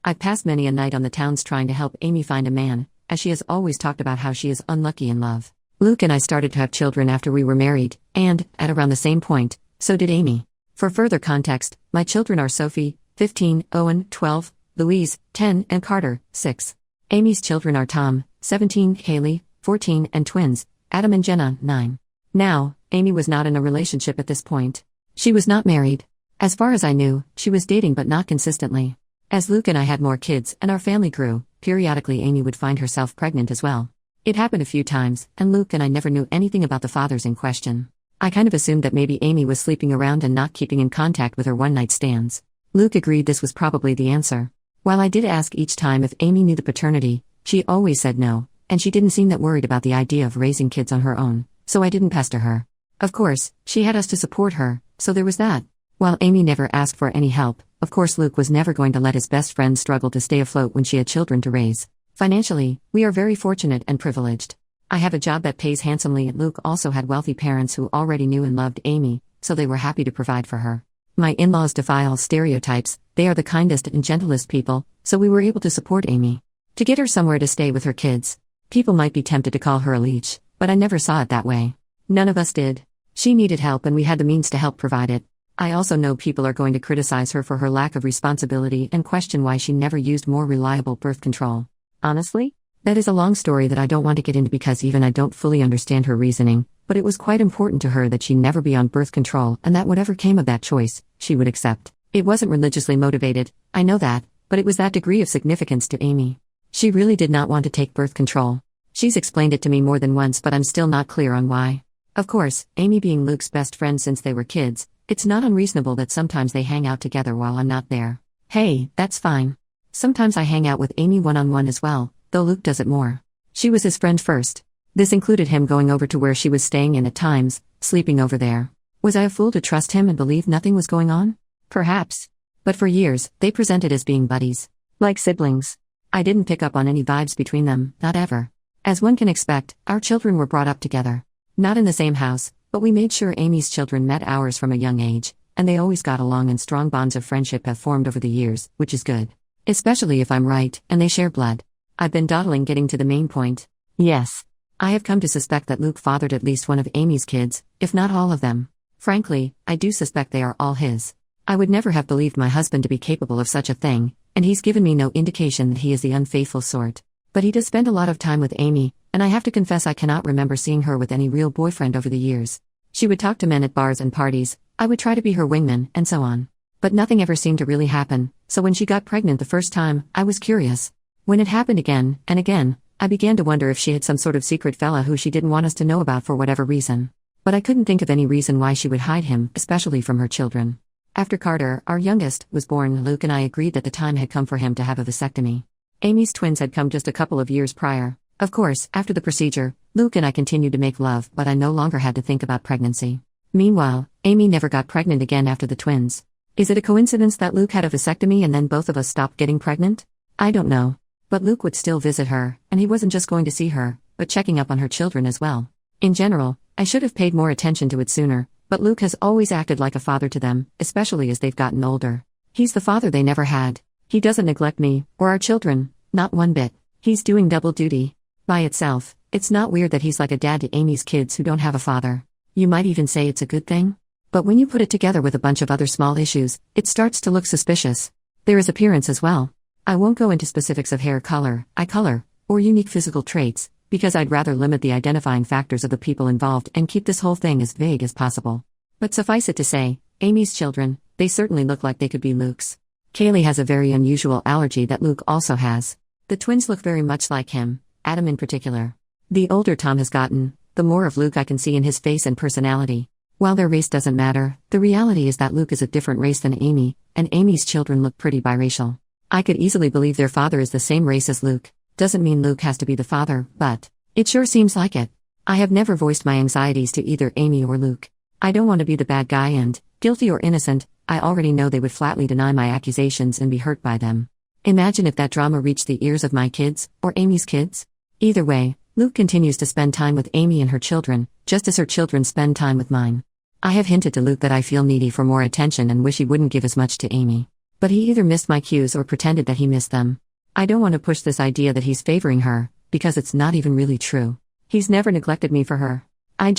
I've passed many a night on the towns trying to help Amy find a man, as she has always talked about how she is unlucky in love. Luke and I started to have children after we were married, and, at around the same point, so did Amy. For further context, my children are Sophie, 15, Owen, 12, Louise, 10, and Carter, 6. Amy's children are Tom, 17, Haley, 14, and twins, Adam and Jenna, 9. Now, Amy was not in a relationship at this point. She was not married. As far as I knew, she was dating but not consistently. As Luke and I had more kids and our family grew, periodically Amy would find herself pregnant as well. It happened a few times, and Luke and I never knew anything about the fathers in question. I kind of assumed that maybe Amy was sleeping around and not keeping in contact with her one-night stands. Luke agreed this was probably the answer. While I did ask each time if Amy knew the paternity, she always said no, and she didn't seem that worried about the idea of raising kids on her own, so I didn't pester her. Of course, she had us to support her, so there was that. While Amy never asked for any help, of course Luke was never going to let his best friend struggle to stay afloat when she had children to raise. Financially, we are very fortunate and privileged. I have a job that pays handsomely, and Luke also had wealthy parents who already knew and loved Amy, so they were happy to provide for her. My in-laws defy all stereotypes, they are the kindest and gentlest people, so we were able to support Amy. To get her somewhere to stay with her kids. People might be tempted to call her a leech, but I never saw it that way. None of us did. She needed help and we had the means to help provide it. I also know people are going to criticize her for her lack of responsibility and question why she never used more reliable birth control. Honestly, that is a long story that I don't want to get into because even I don't fully understand her reasoning, but it was quite important to her that she never be on birth control and that whatever came of that choice, she would accept. It wasn't religiously motivated, I know that, but it was that degree of significance to Amy. She really did not want to take birth control. She's explained it to me more than once, but I'm still not clear on why. Of course, Amy being Luke's best friend since they were kids, it's not unreasonable that sometimes they hang out together while I'm not there. Hey, that's fine. Sometimes I hang out with Amy one-on-one as well, though Luke does it more. She was his friend first. This included him going over to where she was staying and at times, sleeping over there. Was I a fool to trust him and believe nothing was going on? Perhaps. But for years, they presented as being buddies. Like siblings. I didn't pick up on any vibes between them, not ever. As one can expect, our children were brought up together. Not in the same house, but we made sure Amy's children met ours from a young age, and they always got along and strong bonds of friendship have formed over the years, which is good. Especially if I'm right, and they share blood. I've been dawdling getting to the main point. Yes. I have come to suspect that Luke fathered at least one of Amy's kids, if not all of them. Frankly, I do suspect they are all his. I would never have believed my husband to be capable of such a thing, and he's given me no indication that he is the unfaithful sort. But he does spend a lot of time with Amy, and I have to confess I cannot remember seeing her with any real boyfriend over the years. She would talk to men at bars and parties, I would try to be her wingman, and so on. But nothing ever seemed to really happen, so when she got pregnant the first time, I was curious. When it happened again, and again, I began to wonder if she had some sort of secret fella who she didn't want us to know about for whatever reason. But I couldn't think of any reason why she would hide him, especially from her children. After Carter, our youngest, was born, Luke and I agreed that the time had come for him to have a vasectomy. Amy's twins had come just a couple of years prior. Of course, after the procedure, Luke and I continued to make love, but I no longer had to think about pregnancy. Meanwhile, Amy never got pregnant again after the twins. Is it a coincidence that Luke had a vasectomy and then both of us stopped getting pregnant? I don't know. But Luke would still visit her, and he wasn't just going to see her, but checking up on her children as well. In general, I should have paid more attention to it sooner, but Luke has always acted like a father to them, especially as they've gotten older. He's the father they never had. He doesn't neglect me, or our children, not one bit. He's doing double duty. By itself, it's not weird that he's like a dad to Amy's kids who don't have a father. You might even say it's a good thing. But when you put it together with a bunch of other small issues, it starts to look suspicious. There is appearance as well. I won't go into specifics of hair color, eye color, or unique physical traits, because I'd rather limit the identifying factors of the people involved and keep this whole thing as vague as possible. But suffice it to say, Amy's children, they certainly look like they could be Luke's. Kaylee has a very unusual allergy that Luke also has. The twins look very much like him, Adam in particular. The older Tom has gotten, the more of Luke I can see in his face and personality. While their race doesn't matter, the reality is that Luke is a different race than Amy, and Amy's children look pretty biracial. I could easily believe their father is the same race as Luke. Doesn't mean Luke has to be the father, but it sure seems like it. I have never voiced my anxieties to either Amy or Luke. I don't want to be the bad guy and, guilty or innocent, I already know they would flatly deny my accusations and be hurt by them. Imagine if that drama reached the ears of my kids, or Amy's kids. Either way, Luke continues to spend time with Amy and her children, just as her children spend time with mine. I have hinted to Luke that I feel needy for more attention and wish he wouldn't give as much to Amy. But he either missed my cues or pretended that he missed them. I don't want to push this idea that he's favoring her, because it's not even really true. He's never neglected me for her. I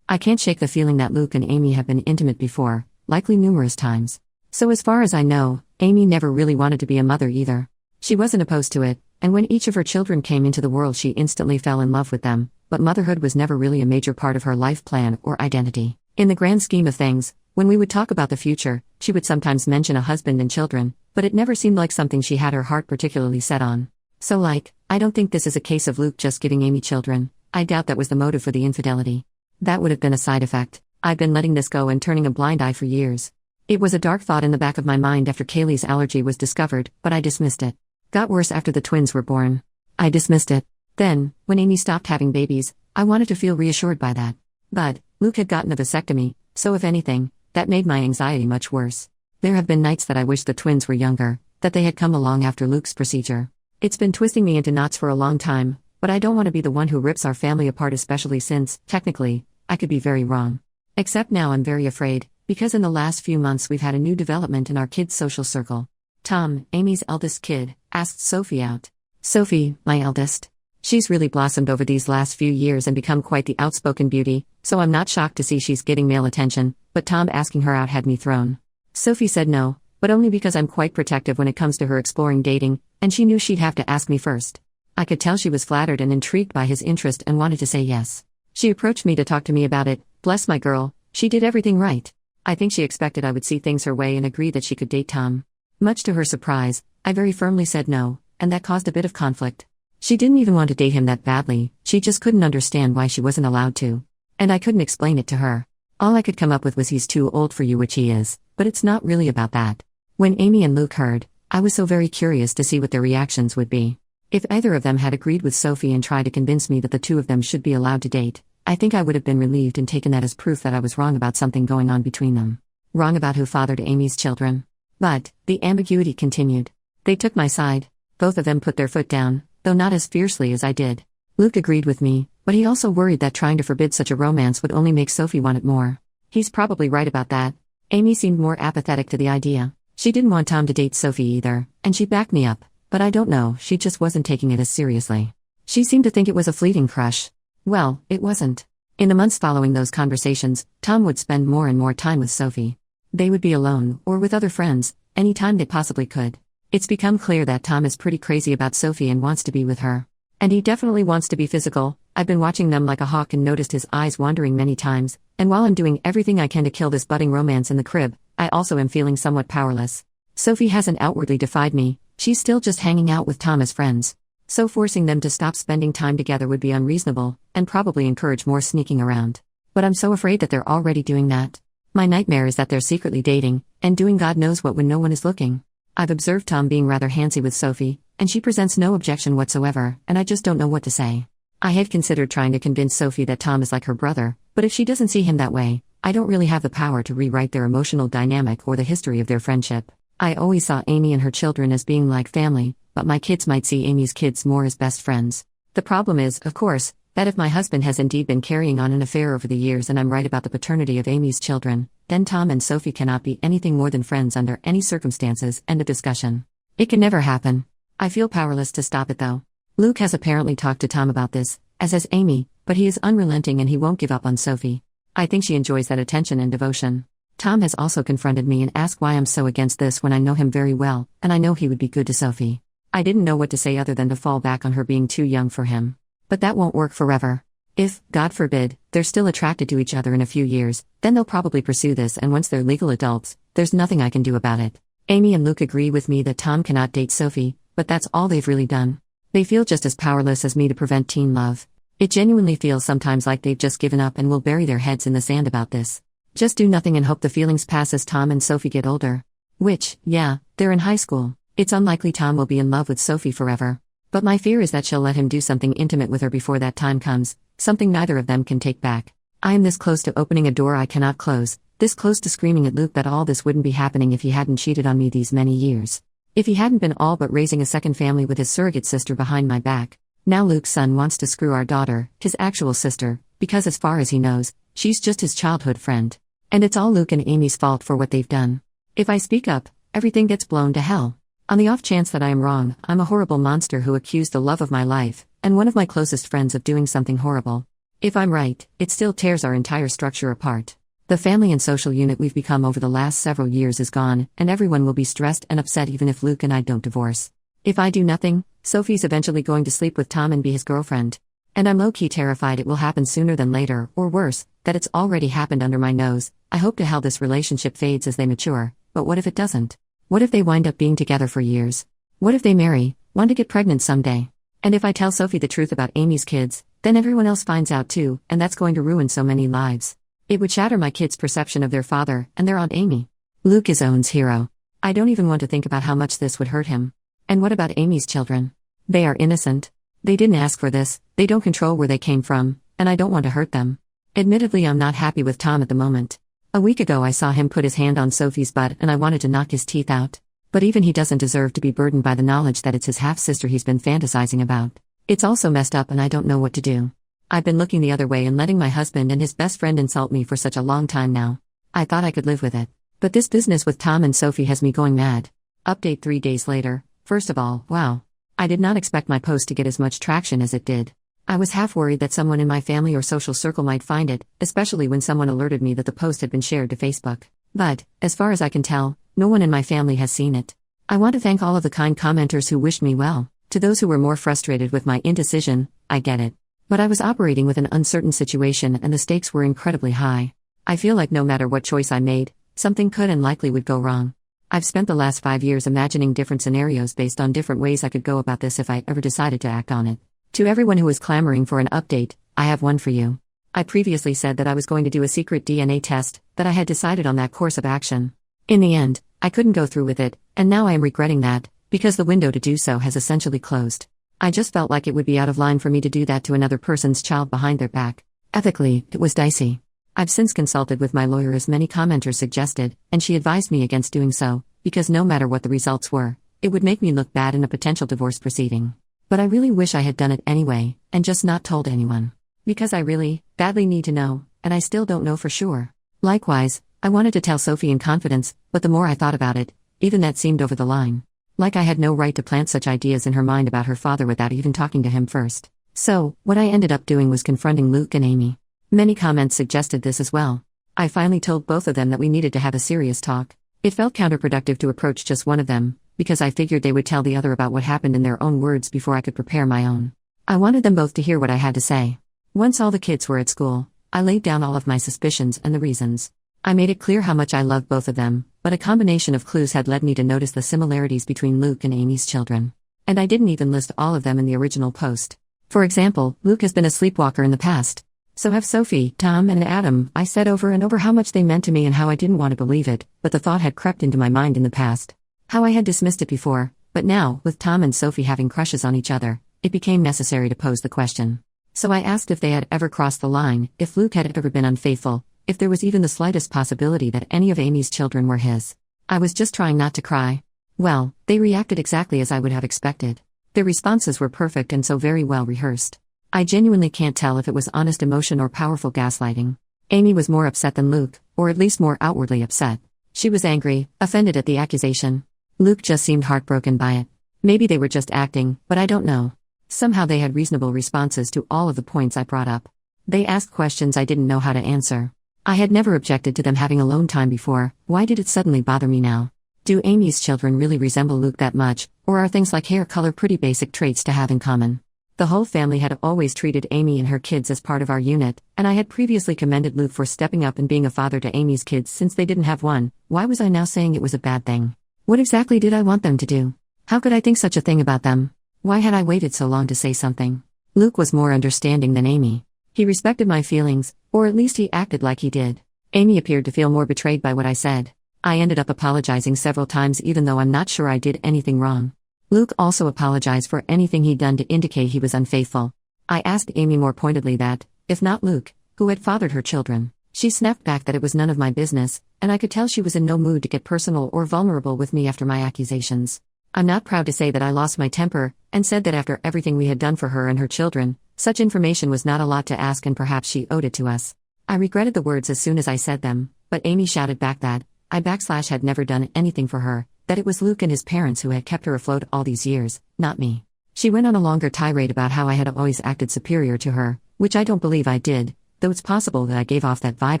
can't shake the feeling that Luke and Amy have been intimate before, likely numerous times. So as far as I know, Amy never really wanted to be a mother either. She wasn't opposed to it, and when each of her children came into the world she instantly fell in love with them, but motherhood was never really a major part of her life plan or identity. In the grand scheme of things, when we would talk about the future, she would sometimes mention a husband and children, but it never seemed like something she had her heart particularly set on. So I don't think this is a case of Luke just giving Amy children. I doubt that was the motive for the infidelity. That would have been a side effect. I've been letting this go and turning a blind eye for years. It was a dark thought in the back of my mind after Kaylee's allergy was discovered, but I dismissed it. Got worse after the twins were born. I dismissed it. Then, when Amy stopped having babies, I wanted to feel reassured by that. But Luke had gotten a vasectomy, so if anything, that made my anxiety much worse. There have been nights that I wish the twins were younger, that they had come along after Luke's procedure. It's been twisting me into knots for a long time, but I don't want to be the one who rips our family apart, especially since, technically, I could be very wrong. Except now I'm very afraid, because in the last few months we've had a new development in our kids' social circle. Tom, Amy's eldest kid, asked Sophie out. Sophie, my eldest. She's really blossomed over these last few years and become quite the outspoken beauty, so I'm not shocked to see she's getting male attention, but Tom asking her out had me thrown. Sophie said no, but only because I'm quite protective when it comes to her exploring dating, and she knew she'd have to ask me first. I could tell she was flattered and intrigued by his interest and wanted to say yes. She approached me to talk to me about it. Bless my girl, she did everything right. I think she expected I would see things her way and agree that she could date Tom. Much to her surprise, I very firmly said no, and that caused a bit of conflict. She didn't even want to date him that badly, she just couldn't understand why she wasn't allowed to. And I couldn't explain it to her. All I could come up with was he's too old for you, which he is, but it's not really about that. When Amy and Luke heard, I was so very curious to see what their reactions would be. If either of them had agreed with Sophie and tried to convince me that the two of them should be allowed to date, I think I would have been relieved and taken that as proof that I was wrong about something going on between them. Wrong about who fathered Amy's children. But the ambiguity continued. They took my side. Both of them put their foot down, though not as fiercely as I did. Luke agreed with me, but he also worried that trying to forbid such a romance would only make Sophie want it more. He's probably right about that. Amy seemed more apathetic to the idea. She didn't want Tom to date Sophie either, and she backed me up, but I don't know, she just wasn't taking it as seriously. She seemed to think it was a fleeting crush. Well, it wasn't. In the months following those conversations, Tom would spend more and more time with Sophie. They would be alone, or with other friends, any time they possibly could. It's become clear that Tom is pretty crazy about Sophie and wants to be with her. And he definitely wants to be physical. I've been watching them like a hawk and noticed his eyes wandering many times, and while I'm doing everything I can to kill this budding romance in the crib, I also am feeling somewhat powerless. Sophie hasn't outwardly defied me, she's still just hanging out with Tom as friends. So forcing them to stop spending time together would be unreasonable, and probably encourage more sneaking around. But I'm so afraid that they're already doing that. My nightmare is that they're secretly dating, and doing God knows what when no one is looking. I've observed Tom being rather handsy with Sophie, and she presents no objection whatsoever, and I just don't know what to say. I had considered trying to convince Sophie that Tom is like her brother, but if she doesn't see him that way, I don't really have the power to rewrite their emotional dynamic or the history of their friendship. I always saw Amy and her children as being like family, but my kids might see Amy's kids more as best friends. The problem is, of course, that if my husband has indeed been carrying on an affair over the years and I'm right about the paternity of Amy's children, then Tom and Sophie cannot be anything more than friends under any circumstances. End of discussion. It can never happen. I feel powerless to stop it though. Luke has apparently talked to Tom about this, as has Amy, but he is unrelenting and he won't give up on Sophie. I think she enjoys that attention and devotion. Tom has also confronted me and asked why I'm so against this when I know him very well, and I know he would be good to Sophie. I didn't know what to say other than to fall back on her being too young for him. But that won't work forever. If, God forbid, they're still attracted to each other in a few years, then they'll probably pursue this, and once they're legal adults, there's nothing I can do about it. Amy and Luke agree with me that Tom cannot date Sophie, but that's all they've really done. They feel just as powerless as me to prevent teen love. It genuinely feels sometimes like they've just given up and will bury their heads in the sand about this. Just do nothing and hope the feelings pass as Tom and Sophie get older. Which, yeah, they're in high school. It's unlikely Tom will be in love with Sophie forever. But my fear is that she'll let him do something intimate with her before that time comes, something neither of them can take back. I am this close to opening a door I cannot close, this close to screaming at Luke that all this wouldn't be happening if he hadn't cheated on me these many years. If he hadn't been all but raising a second family with his surrogate sister behind my back. Now Luke's son wants to screw our daughter, his actual sister, because as far as he knows, she's just his childhood friend. And it's all Luke and Amy's fault for what they've done. If I speak up, everything gets blown to hell. On the off chance that I am wrong, I'm a horrible monster who accused the love of my life, and one of my closest friends of doing something horrible. If I'm right, it still tears our entire structure apart. The family and social unit we've become over the last several years is gone, and everyone will be stressed and upset even if Luke and I don't divorce. If I do nothing, Sophie's eventually going to sleep with Tom and be his girlfriend. And I'm low-key terrified it will happen sooner than later, or worse, that it's already happened under my nose. I hope to hell this relationship fades as they mature, but what if it doesn't? What if they wind up being together for years? What if they marry, want to get pregnant someday? And if I tell Sophie the truth about Amy's kids, then everyone else finds out too, and that's going to ruin so many lives. It would shatter my kids' perception of their father and their Aunt Amy. Luke is Owen's hero. I don't even want to think about how much this would hurt him. And what about Amy's children? They are innocent. They didn't ask for this, they don't control where they came from, and I don't want to hurt them. Admittedly, I'm not happy with Tom at the moment. A week ago I saw him put his hand on Sophie's butt and I wanted to knock his teeth out. But even he doesn't deserve to be burdened by the knowledge that it's his half-sister he's been fantasizing about. It's also messed up and I don't know what to do. I've been looking the other way and letting my husband and his best friend insult me for such a long time now. I thought I could live with it. But this business with Tom and Sophie has me going mad. Update 3 days later. First of all, wow. I did not expect my post to get as much traction as it did. I was half worried that someone in my family or social circle might find it, especially when someone alerted me that the post had been shared to Facebook. But, as far as I can tell, no one in my family has seen it. I want to thank all of the kind commenters who wished me well. To those who were more frustrated with my indecision, I get it. But I was operating with an uncertain situation and the stakes were incredibly high. I feel like no matter what choice I made, something could and likely would go wrong. I've spent the last 5 years imagining different scenarios based on different ways I could go about this if I ever decided to act on it. To everyone who is clamoring for an update, I have one for you. I previously said that I was going to do a secret DNA test, that I had decided on that course of action. In the end, I couldn't go through with it, and now I am regretting that, because the window to do so has essentially closed. I just felt like it would be out of line for me to do that to another person's child behind their back. Ethically, it was dicey. I've since consulted with my lawyer as many commenters suggested, and she advised me against doing so, because no matter what the results were, it would make me look bad in a potential divorce proceeding. But I really wish I had done it anyway, and just not told anyone. Because I really, badly need to know, and I still don't know for sure. Likewise, I wanted to tell Sophie in confidence, but the more I thought about it, even that seemed over the line. Like I had no right to plant such ideas in her mind about her father without even talking to him first. So, what I ended up doing was confronting Luke and Amy. Many comments suggested this as well. I finally told both of them that we needed to have a serious talk. It felt counterproductive to approach just one of them, because I figured they would tell the other about what happened in their own words before I could prepare my own. I wanted them both to hear what I had to say. Once all the kids were at school, I laid down all of my suspicions and the reasons. I made it clear how much I loved both of them, but a combination of clues had led me to notice the similarities between Luke and Amy's children. And I didn't even list all of them in the original post. For example, Luke has been a sleepwalker in the past. So have Sophie, Tom, and Adam. I said over and over how much they meant to me and how I didn't want to believe it, but the thought had crept into my mind in the past. How I had dismissed it before, but now, with Tom and Sophie having crushes on each other, it became necessary to pose the question. So I asked if they had ever crossed the line, if Luke had ever been unfaithful, if there was even the slightest possibility that any of Amy's children were his. I was just trying not to cry. Well, they reacted exactly as I would have expected. Their responses were perfect and so very well rehearsed. I genuinely can't tell if it was honest emotion or powerful gaslighting. Amy was more upset than Luke, or at least more outwardly upset. She was angry, offended at the accusation. Luke just seemed heartbroken by it. Maybe they were just acting, but I don't know. Somehow they had reasonable responses to all of the points I brought up. They asked questions I didn't know how to answer. I had never objected to them having alone time before. Why did it suddenly bother me now? Do Amy's children really resemble Luke that much, or are things like hair color pretty basic traits to have in common? The whole family had always treated Amy and her kids as part of our unit, and I had previously commended Luke for stepping up and being a father to Amy's kids since they didn't have one. Why was I now saying it was a bad thing? What exactly did I want them to do? How could I think such a thing about them? Why had I waited so long to say something? Luke was more understanding than Amy. He respected my feelings, or at least he acted like he did. Amy appeared to feel more betrayed by what I said. I ended up apologizing several times even though I'm not sure I did anything wrong. Luke also apologized for anything he'd done to indicate he was unfaithful. I asked Amy more pointedly that, if not Luke, who had fathered her children. She snapped back that it was none of my business, and I could tell she was in no mood to get personal or vulnerable with me after my accusations. I'm not proud to say that I lost my temper, and said that after everything we had done for her and her children, such information was not a lot to ask and perhaps she owed it to us. I regretted the words as soon as I said them, but Amy shouted back that I had never done anything for her, that it was Luke and his parents who had kept her afloat all these years, not me. She went on a longer tirade about how I had always acted superior to her, which I don't believe I did, though it's possible that I gave off that vibe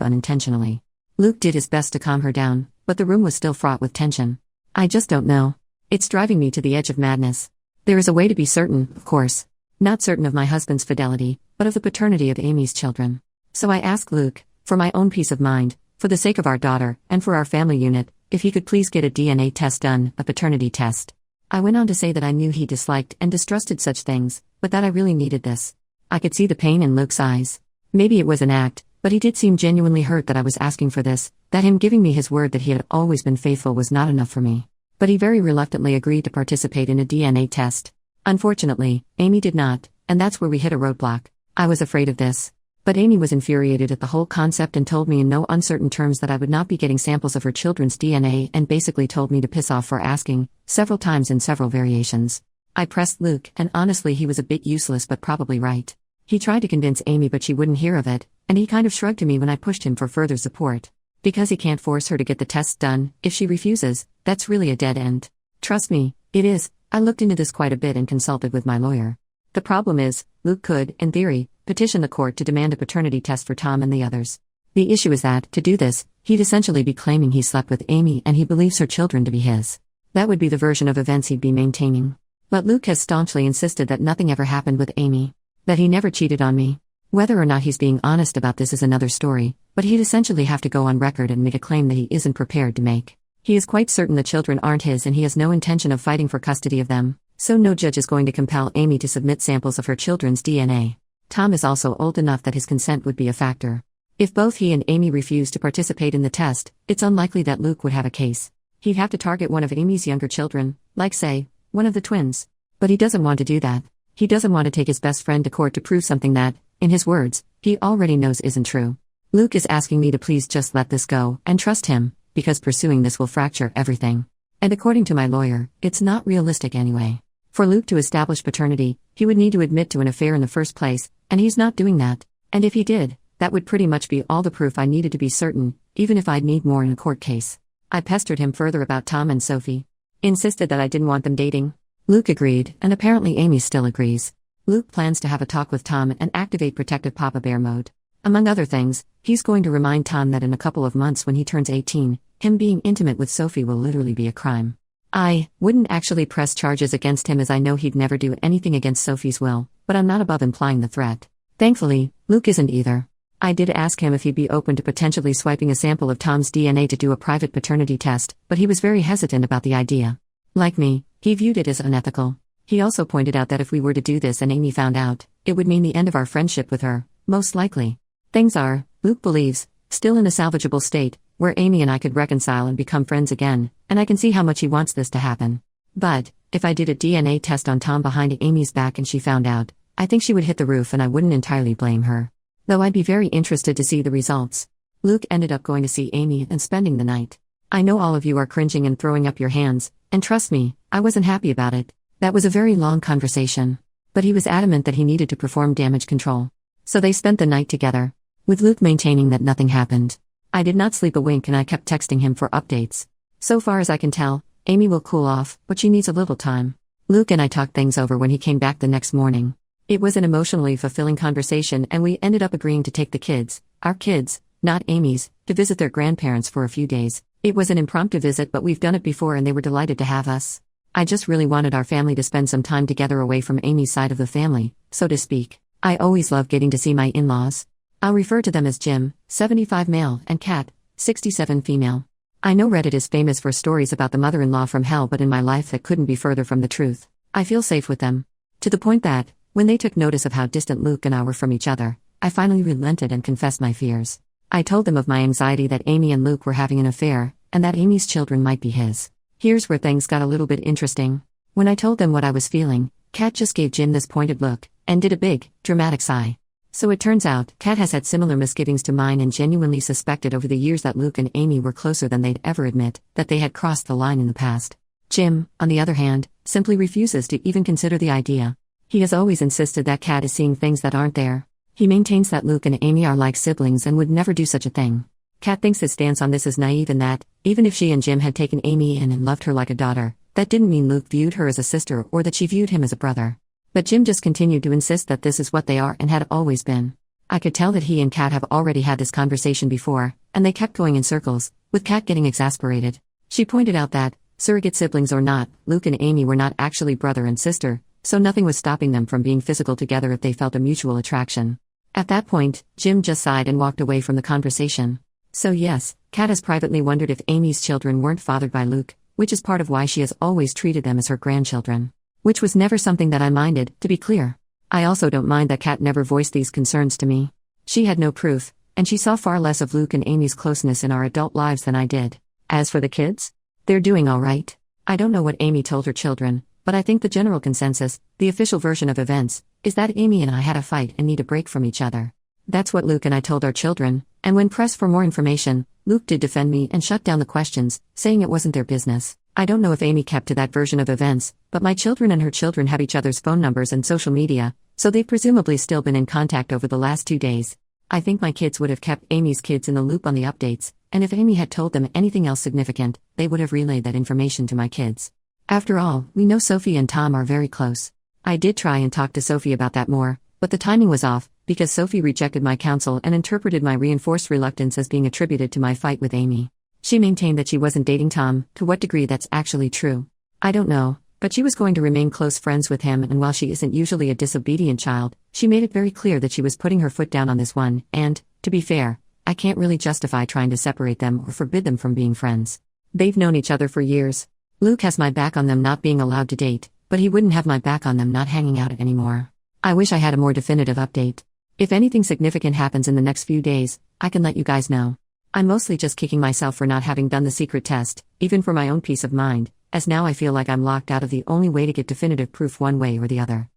unintentionally. Luke did his best to calm her down, but the room was still fraught with tension. I just don't know. It's driving me to the edge of madness. There is a way to be certain, of course. Not certain of my husband's fidelity, but of the paternity of Amy's children. So I asked Luke, for my own peace of mind, for the sake of our daughter, and for our family unit, if he could please get a DNA test done, a paternity test. I went on to say that I knew he disliked and distrusted such things, but that I really needed this. I could see the pain in Luke's eyes. Maybe it was an act, but he did seem genuinely hurt that I was asking for this, that him giving me his word that he had always been faithful was not enough for me. But he very reluctantly agreed to participate in a DNA test. Unfortunately, Amy did not, and that's where we hit a roadblock. I was afraid of this. But Amy was infuriated at the whole concept and told me in no uncertain terms that I would not be getting samples of her children's DNA and basically told me to piss off for asking, several times in several variations. I pressed Luke, and honestly he was a bit useless but probably right. He tried to convince Amy but she wouldn't hear of it, and he kind of shrugged to me when I pushed him for further support. Because he can't force her to get the tests done, if she refuses, that's really a dead end. Trust me, it is. I looked into this quite a bit and consulted with my lawyer. The problem is, Luke could, in theory, petition the court to demand a paternity test for Tom and the others. The issue is that, to do this, he'd essentially be claiming he slept with Amy and he believes her children to be his. That would be the version of events he'd be maintaining. But Luke has staunchly insisted that nothing ever happened with Amy. That he never cheated on me. Whether or not he's being honest about this is another story, but he'd essentially have to go on record and make a claim that he isn't prepared to make. He is quite certain the children aren't his and he has no intention of fighting for custody of them, so no judge is going to compel Amy to submit samples of her children's DNA. Tom is also old enough that his consent would be a factor. If both he and Amy refuse to participate in the test, it's unlikely that Luke would have a case. He'd have to target one of Amy's younger children, like say, one of the twins. But he doesn't want to do that. He doesn't want to take his best friend to court to prove something that, in his words, he already knows isn't true. Luke is asking me to please just let this go and trust him, because pursuing this will fracture everything. And according to my lawyer, it's not realistic anyway. For Luke to establish paternity, he would need to admit to an affair in the first place, and he's not doing that. And if he did, that would pretty much be all the proof I needed to be certain, even if I'd need more in a court case. I pestered him further about Tom and Sophie. Insisted that I didn't want them dating. Luke agreed, and apparently Amy still agrees. Luke plans to have a talk with Tom and activate protective Papa Bear mode. Among other things, he's going to remind Tom that in a couple of months when he turns 18, him being intimate with Sophie will literally be a crime. I wouldn't actually press charges against him as I know he'd never do anything against Sophie's will, but I'm not above implying the threat. Thankfully, Luke isn't either. I did ask him if he'd be open to potentially swiping a sample of Tom's DNA to do a private paternity test, but he was very hesitant about the idea. Like me, he viewed it as unethical. He also pointed out that if we were to do this and Amy found out, it would mean the end of our friendship with her, most likely. Things are, Luke believes, still in a salvageable state, where Amy and I could reconcile and become friends again, and I can see how much he wants this to happen. But, if I did a DNA test on Tom behind Amy's back and she found out, I think she would hit the roof and I wouldn't entirely blame her. Though I'd be very interested to see the results. Luke ended up going to see Amy and spending the night. I know all of you are cringing and throwing up your hands, and trust me, I wasn't happy about it. That was a very long conversation. But he was adamant that he needed to perform damage control. So they spent the night together, with Luke maintaining that nothing happened. I did not sleep a wink and I kept texting him for updates. So far as I can tell, Amy will cool off, but she needs a little time. Luke and I talked things over when he came back the next morning. It was an emotionally fulfilling conversation and we ended up agreeing to take the kids, our kids, not Amy's, to visit their grandparents for a few days. It was an impromptu visit but we've done it before and they were delighted to have us. I just really wanted our family to spend some time together away from Amy's side of the family, so to speak. I always love getting to see my in-laws. I'll refer to them as Jim, 75 male, and Kat, 67 female. I know Reddit is famous for stories about the mother-in-law from hell, but in my life that couldn't be further from the truth. I feel safe with them. To the point that, when they took notice of how distant Luke and I were from each other, I finally relented and confessed my fears. I told them of my anxiety that Amy and Luke were having an affair, and that Amy's children might be his. Here's where things got a little bit interesting. When I told them what I was feeling, Kat just gave Jim this pointed look, and did a big, dramatic sigh. So it turns out, Kat has had similar misgivings to mine and genuinely suspected over the years that Luke and Amy were closer than they'd ever admit, that they had crossed the line in the past. Jim, on the other hand, simply refuses to even consider the idea. He has always insisted that Kat is seeing things that aren't there. He maintains that Luke and Amy are like siblings and would never do such a thing. Kat thinks his stance on this is naive and that, even if she and Jim had taken Amy in and loved her like a daughter, that didn't mean Luke viewed her as a sister or that she viewed him as a brother. But Jim just continued to insist that this is what they are and had always been. I could tell that he and Kat have already had this conversation before, and they kept going in circles, with Kat getting exasperated. She pointed out that, surrogate siblings or not, Luke and Amy were not actually brother and sister, so nothing was stopping them from being physical together if they felt a mutual attraction. At that point, Jim just sighed and walked away from the conversation. So yes, Kat has privately wondered if Amy's children weren't fathered by Luke, which is part of why she has always treated them as her grandchildren. Which was never something that I minded, to be clear. I also don't mind that Kat never voiced these concerns to me. She had no proof, and she saw far less of Luke and Amy's closeness in our adult lives than I did. As for the kids, they're doing all right. I don't know what Amy told her children, but I think the general consensus, the official version of events, is that Amy and I had a fight and need a break from each other. That's what Luke and I told our children, and when pressed for more information, Luke did defend me and shut down the questions, saying it wasn't their business. I don't know if Amy kept to that version of events, but my children and her children have each other's phone numbers and social media, so they've presumably still been in contact over the last 2 days. I think my kids would have kept Amy's kids in the loop on the updates, and if Amy had told them anything else significant, they would have relayed that information to my kids. After all, we know Sophie and Tom are very close. I did try and talk to Sophie about that more, but the timing was off, because Sophie rejected my counsel and interpreted my reinforced reluctance as being attributed to my fight with Amy. She maintained that she wasn't dating Tom. To what degree that's actually true, I don't know, but she was going to remain close friends with him, and while she isn't usually a disobedient child, she made it very clear that she was putting her foot down on this one, and, to be fair, I can't really justify trying to separate them or forbid them from being friends. They've known each other for years. Luke has my back on them not being allowed to date, but he wouldn't have my back on them not hanging out anymore. I wish I had a more definitive update. If anything significant happens in the next few days, I can let you guys know. I'm mostly just kicking myself for not having done the secret test, even for my own peace of mind, as now I feel like I'm locked out of the only way to get definitive proof one way or the other.